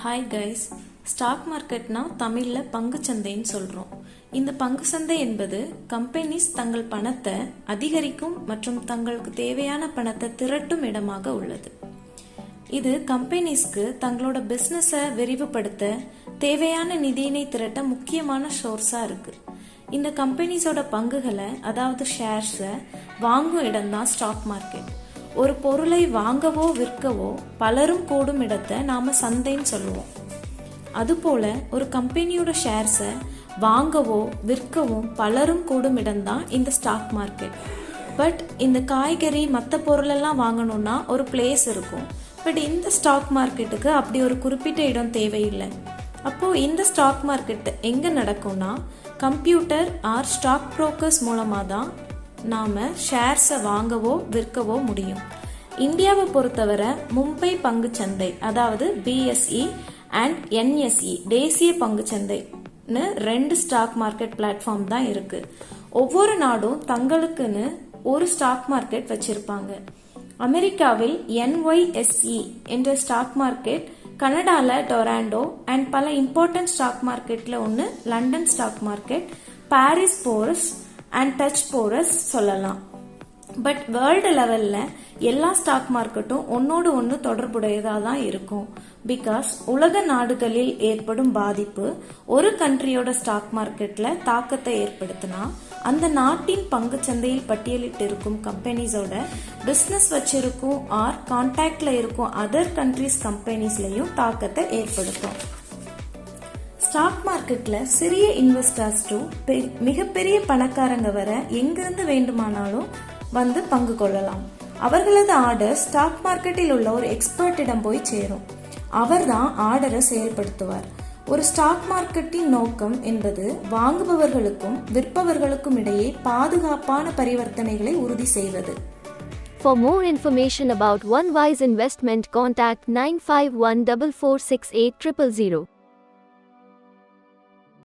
Hi guys, stock மார்க்கெட்னா தமிழில் பங்குச்சந்தைன்னு சொல்கிறோம். இந்த பங்குச்சந்தை என்பது கம்பெனிஸ் தங்கள் பணத்தை அதிகரிக்கும் மற்றும் தங்களுக்கு தேவையான பணத்தை திரட்டும் இடமாக உள்ளது. இது கம்பெனிஸ்க்கு தங்களோட பிஸ்னஸை விரிவுபடுத்த தேவையான நிதியினை திரட்ட முக்கியமான சோர்ஸாக இருக்கு. இந்த கம்பெனிஸோட பங்குகளை, அதாவது ஷேர்ஸை வாங்கும் இடம்தான் ஸ்டாக் மார்க்கெட். ஒரு பொருளை வாங்கவோ விற்கவோ பலரும் கூடும் இடத்தை நாம சந்தைன்னு சொல்லுவோம். அதுபோல ஒரு கம்பெனியோட ஷேர்ஸை வாங்கவோ விற்கவும் பலரும் கூடும் இடம்தான் இந்த ஸ்டாக் மார்க்கெட். பட் இந்த காய்கறி மற்ற பொருளெல்லாம் வாங்கணும்னா ஒரு பிளேஸ் இருக்கும். பட் இந்த ஸ்டாக் மார்க்கெட்டுக்கு அப்படி ஒரு குறிப்பிட்ட இடம் தேவையில்லை. அப்போ இந்த ஸ்டாக் மார்க்கெட் எங்க நடக்கும்னா கம்ப்யூட்டர் ஆர் ஸ்டாக் புரோக்கர்ஸ் மூலமாக தான் நாம ஷேர்ஸை வாங்கவோ விற்கவோ முடியும். இந்தியாவை பொறுத்தவரை மும்பை பங்குச்சந்தை, அதாவது பிஎஸ்இ அண்ட் என்எஸ்இ தேசிய பங்குச்சந்தைன்னு 2 ஸ்டாக் மார்க்கெட் பிளாட்ஃபார்ம் தான் இருக்கு. ஒவ்வொரு நாடும் தங்களுக்குன்னு ஒரு ஸ்டாக் மார்க்கெட் வச்சிருப்பாங்க. அமெரிக்காவில் NYSE என்ற ஸ்டாக் மார்க்கெட், கனடால டொராண்டோ அண்ட் பல இம்பார்ட்டன்ட் ஸ்டாக் மார்க்கெட்ல ஒன்று London stock market, Paris bourse and Dutch bourse சொல்லலாம். பட் வேர்ல்டு லெவல்ல எல்லா ஸ்டாக் மார்க்கெட்டும் ஒன்னோடு ஒன்று தொடர்புடையதாக தான் இருக்கும். பிகாஸ் உலக நாடுகளில் ஏற்படும் பாதிப்பு ஒரு கண்ட்ரியோட ஸ்டாக் மார்க்கெட்ல தாக்கத்தை ஏற்படுத்தினா அந்த நாட்டின் பங்கு சந்தையில் பட்டியலிட்டு இருக்கும் கம்பெனிஸோட பிசினஸ் வச்சிருக்கும் ஆர் கான்டாக்ட்ல இருக்கும் அதர் கண்ட்ரிஸ் கம்பெனிஸ்லயும் தாக்கத்தை ஏற்படுத்தும். ஸ்டாக் மார்க்கெட்ல சிறிய இன்வெஸ்டர்ஸ் டு மிகப்பெரிய பணக்காரங்க வர எங்கிருந்து வேண்டுமானாலும் வந்து பங்கு கொள்ளலாம். அவர்களது ஆர்டர் ஸ்டாக் மார்க்கெட்டில் உள்ள ஒரு எக்ஸ்பர்ட்டிடம் போய் சேரும். அவர் தான் ஆர்டரை செயல்படுத்துவார். ஒரு ஸ்டாக் மார்க்கெட்டின் நோக்கம் என்பது வாங்குபவர்களுக்கும் விற்பவர்களுக்கும் இடையே பாதுகாப்பான பரிவர்த்தனைகளை உறுதி செய்வது. For more information about One Wise Investment, contact 951446800.